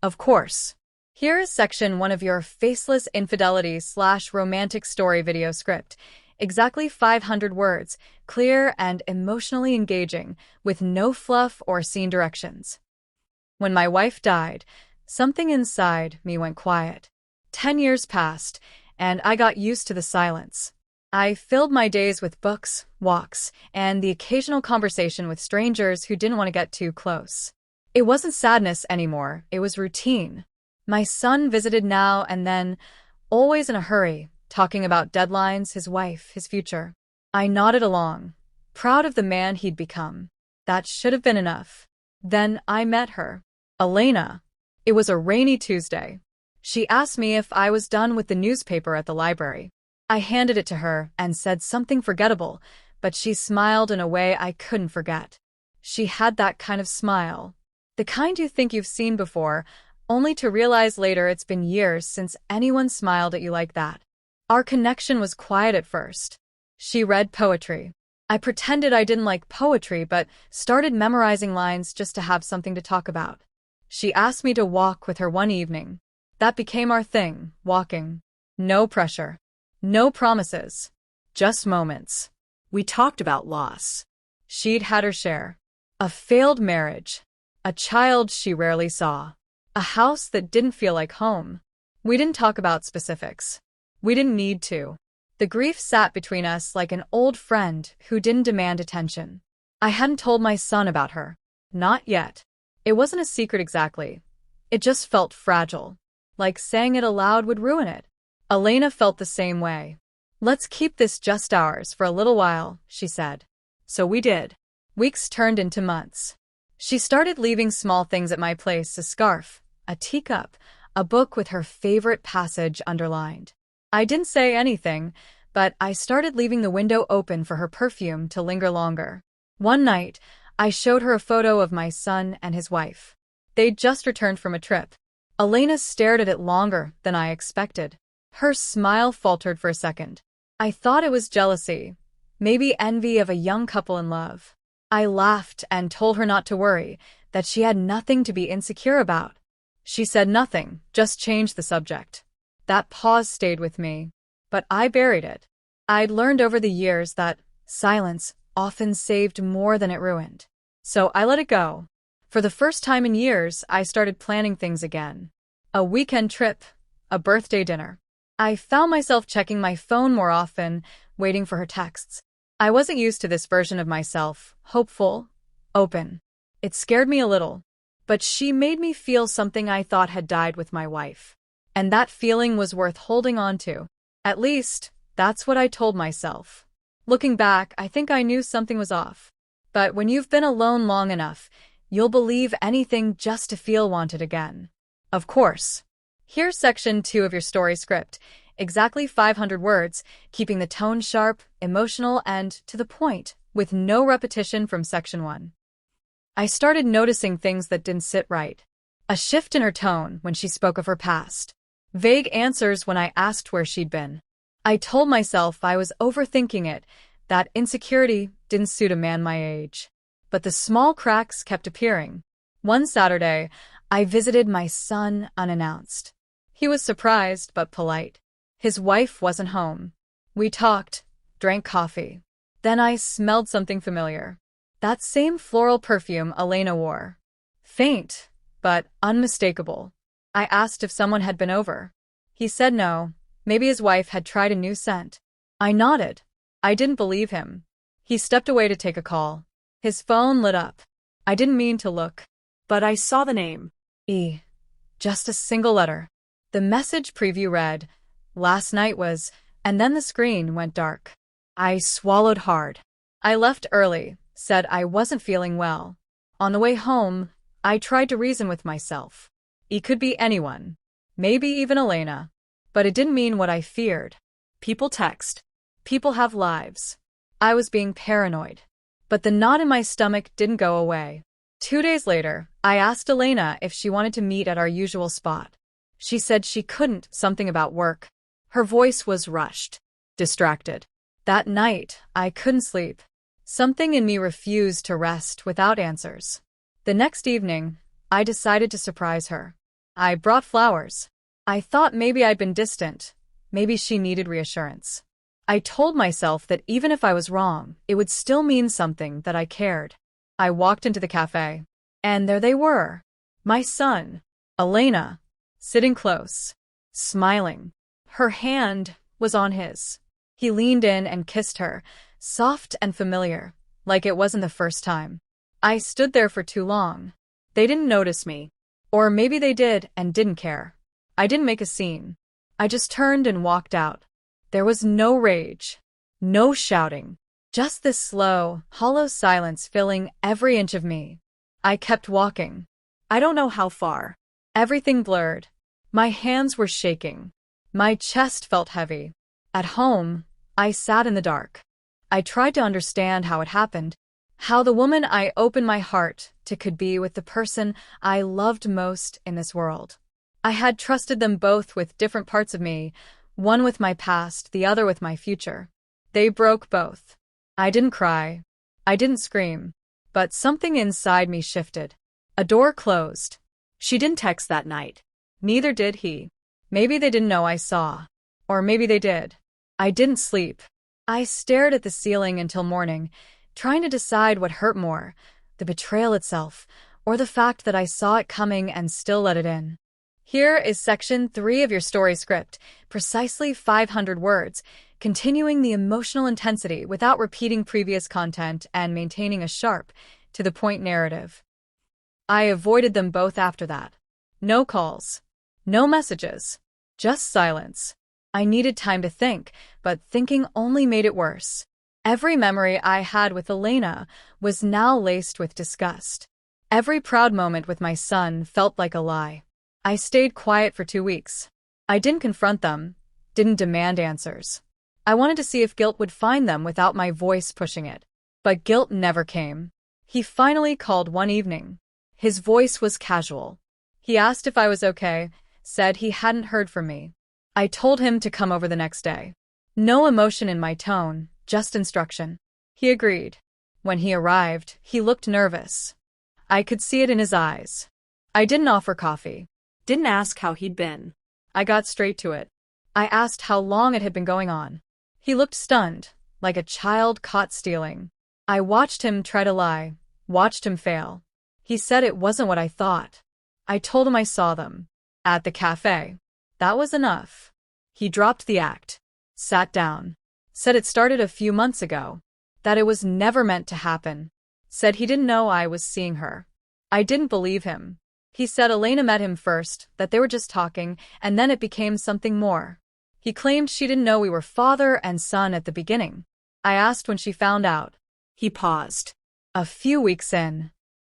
Of course. Here is section 1 of your faceless infidelity/romantic story video script. Exactly 500 words, clear and emotionally engaging, with no fluff or scene directions. When my wife died, something inside me went quiet. 10 years passed, and I got used to the silence. I filled my days with books, walks, and the occasional conversation with strangers who didn't want to get too close. It wasn't sadness anymore, it was routine. My son visited now and then, always in a hurry, talking about deadlines, his wife, his future. I nodded along, proud of the man he'd become. That should have been enough. Then I met her. Elena. It was a rainy Tuesday. She asked me if I was done with the newspaper at the library. I handed it to her and said something forgettable, but she smiled in a way I couldn't forget. She had that kind of smile. The kind you think you've seen before, only to realize later it's been years since anyone smiled at you like that. Our connection was quiet at first. She read poetry. I pretended I didn't like poetry, but started memorizing lines just to have something to talk about. She asked me to walk with her one evening. That became our thing, walking. No pressure. No promises. Just moments. We talked about loss. She'd had her share. A failed marriage. A child she rarely saw. A house that didn't feel like home. We didn't talk about specifics. We didn't need to. The grief sat between us like an old friend who didn't demand attention. I hadn't told my son about her. Not yet. It wasn't a secret exactly. It just felt fragile. Like saying it aloud would ruin it. Elena felt the same way. Let's keep this just ours for a little while, she said. So we did. Weeks turned into months. She started leaving small things at my place: a scarf, a teacup, a book with her favorite passage underlined. I didn't say anything, but I started leaving the window open for her perfume to linger longer. One night, I showed her a photo of my son and his wife. They'd just returned from a trip. Elena stared at it longer than I expected. Her smile faltered for a second. I thought it was jealousy, maybe envy of a young couple in love. I laughed and told her not to worry, that she had nothing to be insecure about. She said nothing, just changed the subject. That pause stayed with me, but I buried it. I'd learned over the years that silence often saved more than it ruined. So I let it go. For the first time in years, I started planning things again. A weekend trip, a birthday dinner. I found myself checking my phone more often, waiting for her texts. I wasn't used to this version of myself, hopeful, open. It scared me a little, but she made me feel something I thought had died with my wife. And that feeling was worth holding on to. At least, that's what I told myself. Looking back, I think I knew something was off. But when you've been alone long enough, you'll believe anything just to feel wanted again. Of course. Here's section 2 of your story script. Exactly 500 words, keeping the tone sharp, emotional, and to the point, with no repetition from section 1. I started noticing things that didn't sit right. A shift in her tone when she spoke of her past. Vague answers when I asked where she'd been. I told myself I was overthinking it, that insecurity didn't suit a man my age. But the small cracks kept appearing. One Saturday, I visited my son unannounced. He was surprised but polite. His wife wasn't home. We talked, drank coffee. Then I smelled something familiar. That same floral perfume Elena wore. Faint, but unmistakable. I asked if someone had been over. He said no, maybe his wife had tried a new scent. I nodded. I didn't believe him. He stepped away to take a call. His phone lit up. I didn't mean to look, but I saw the name. E. Just a single letter. The message preview read, "Last night was," and then the screen went dark. I swallowed hard. I left early, said I wasn't feeling well. On the way home, I tried to reason with myself. It could be anyone, maybe even Elena. But it didn't mean what I feared. People text. People have lives. I was being paranoid. But the knot in my stomach didn't go away. 2 days later, I asked Elena if she wanted to meet at our usual spot. She said she couldn't, something about work. Her voice was rushed, distracted. That night, I couldn't sleep. Something in me refused to rest without answers. The next evening, I decided to surprise her. I brought flowers. I thought maybe I'd been distant. Maybe she needed reassurance. I told myself that even if I was wrong, it would still mean something, that I cared. I walked into the cafe. And there they were. My son, Elena, sitting close, smiling. Her hand was on his. He leaned in and kissed her, soft and familiar, like it wasn't the first time. I stood there for too long. They didn't notice me. Or maybe they did and didn't care. I didn't make a scene. I just turned and walked out. There was no rage, no shouting, just this slow, hollow silence filling every inch of me. I kept walking. I don't know how far. Everything blurred. My hands were shaking. My chest felt heavy. At home, I sat in the dark. I tried to understand how it happened, how the woman I opened my heart to could be with the person I loved most in this world. I had trusted them both with different parts of me, one with my past, the other with my future. They broke both. I didn't cry. I didn't scream. But something inside me shifted. A door closed. She didn't text that night. Neither did he. Maybe they didn't know I saw. Or maybe they did. I didn't sleep. I stared at the ceiling until morning, trying to decide what hurt more, the betrayal itself, or the fact that I saw it coming and still let it in. Here is section 3 of your story script, precisely 500 words, continuing the emotional intensity without repeating previous content and maintaining a sharp, to-the-point narrative. I avoided them both after that. No calls. No messages. Just silence. I needed time to think, but thinking only made it worse. Every memory I had with Elena was now laced with disgust. Every proud moment with my son felt like a lie. I stayed quiet for 2 weeks. I didn't confront them, didn't demand answers. I wanted to see if guilt would find them without my voice pushing it. But guilt never came. He finally called one evening. His voice was casual. He asked if I was okay, said he hadn't heard from me. I told him to come over the next day. No emotion in my tone, just instruction. He agreed. When he arrived, he looked nervous. I could see it in his eyes. I didn't offer coffee. Didn't ask how he'd been. I got straight to it. I asked how long it had been going on. He looked stunned, like a child caught stealing. I watched him try to lie, watched him fail. He said it wasn't what I thought. I told him I saw them. At the cafe. That was enough. He dropped the act. Sat down. Said it started a few months ago. That it was never meant to happen. Said he didn't know I was seeing her. I didn't believe him. He said Elena met him first, that they were just talking, and then it became something more. He claimed she didn't know we were father and son at the beginning. I asked when she found out. He paused. A few weeks in.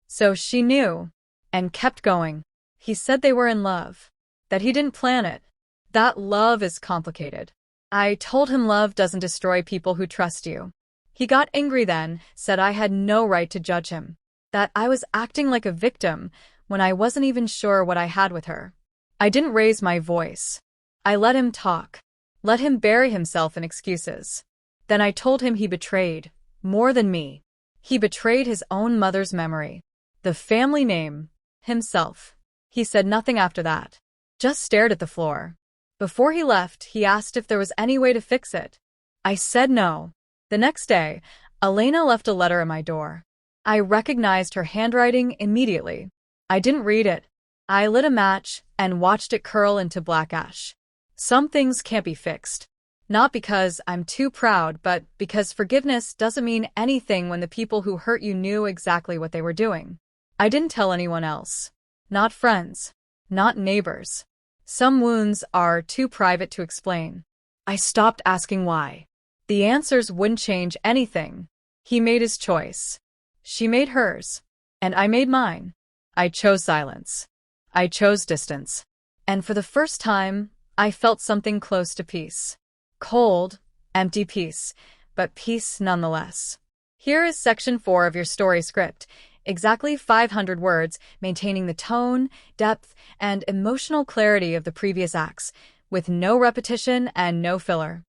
So she knew. And kept going. He said they were in love. That he didn't plan it. That love is complicated. I told him love doesn't destroy people who trust you. He got angry then, said I had no right to judge him. That I was acting like a victim, when I wasn't even sure what I had with her. I didn't raise my voice. I let him talk. Let him bury himself in excuses. Then I told him he betrayed, more than me. He betrayed his own mother's memory. The family name. Himself. He said nothing after that. Just stared at the floor. Before he left, he asked if there was any way to fix it. I said no. The next day, Elena left a letter at my door. I recognized her handwriting immediately. I didn't read it. I lit a match and watched it curl into black ash. Some things can't be fixed. Not because I'm too proud, but because forgiveness doesn't mean anything when the people who hurt you knew exactly what they were doing. I didn't tell anyone else. Not friends. Not neighbors. Some wounds are too private to explain. I stopped asking why. The answers wouldn't change anything. He made his choice. She made hers. And I made mine. I chose silence. I chose distance. And for the first time, I felt something close to peace. Cold, empty peace, but peace nonetheless. Here is section 4 of your story script. Exactly 500 words, maintaining the tone, depth, and emotional clarity of the previous acts, with no repetition and no filler.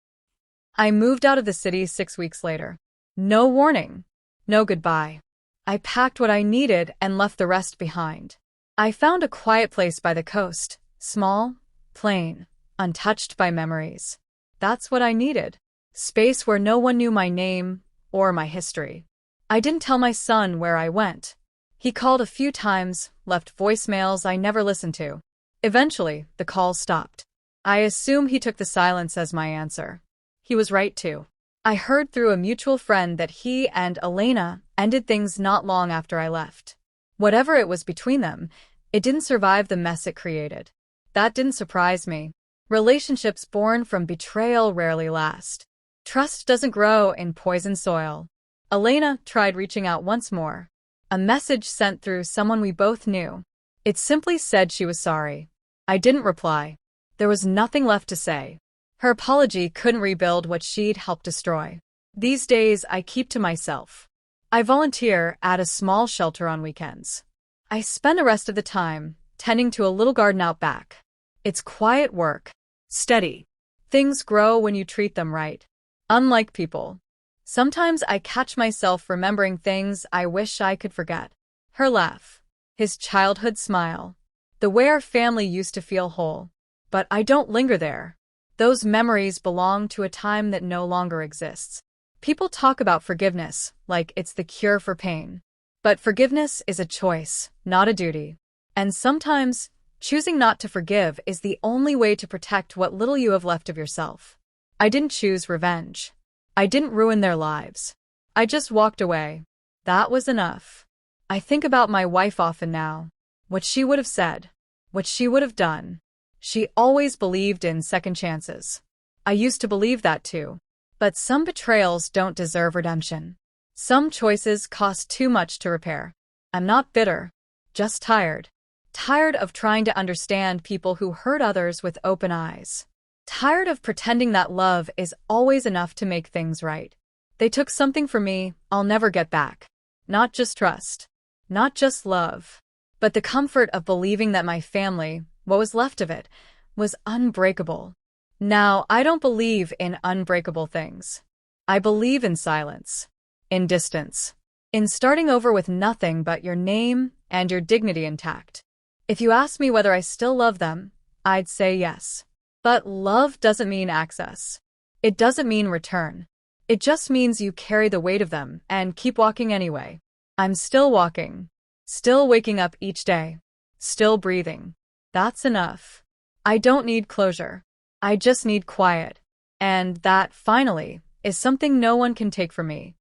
I moved out of the city 6 weeks later. No warning. No goodbye. I packed what I needed and left the rest behind. I found a quiet place by the coast, small, plain, untouched by memories. That's what I needed. Space where no one knew my name or my history. I didn't tell my son where I went. He called a few times, left voicemails I never listened to. Eventually, the calls stopped. I assume he took the silence as my answer. He was right too. I heard through a mutual friend that he and Elena ended things not long after I left. Whatever it was between them, it didn't survive the mess it created. That didn't surprise me. Relationships born from betrayal rarely last. Trust doesn't grow in poisoned soil. Elena tried reaching out once more. A message sent through someone we both knew. It simply said she was sorry. I didn't reply. There was nothing left to say. Her apology couldn't rebuild what she'd helped destroy. These days, I keep to myself. I volunteer at a small shelter on weekends. I spend the rest of the time tending to a little garden out back. It's quiet work. Steady. Things grow when you treat them right. Unlike people. Sometimes I catch myself remembering things I wish I could forget. Her laugh. His childhood smile. The way our family used to feel whole. But I don't linger there. Those memories belong to a time that no longer exists. People talk about forgiveness like it's the cure for pain. But forgiveness is a choice, not a duty. And sometimes, choosing not to forgive is the only way to protect what little you have left of yourself. I didn't choose revenge. I didn't ruin their lives. I just walked away. That was enough. I think about my wife often now. What she would have said. What she would have done. She always believed in second chances. I used to believe that too. But some betrayals don't deserve redemption. Some choices cost too much to repair. I'm not bitter. Just tired. Tired of trying to understand people who hurt others with open eyes. Tired of pretending that love is always enough to make things right. They took something from me I'll never get back. Not just trust. Not just love. But the comfort of believing that my family, what was left of it, was unbreakable. Now, I don't believe in unbreakable things. I believe in silence. In distance. In starting over with nothing but your name and your dignity intact. If you ask me whether I still love them, I'd say yes. But love doesn't mean access. It doesn't mean return. It just means you carry the weight of them and keep walking anyway. I'm still walking. Still waking up each day. Still breathing. That's enough. I don't need closure. I just need quiet. And that, finally, is something no one can take from me.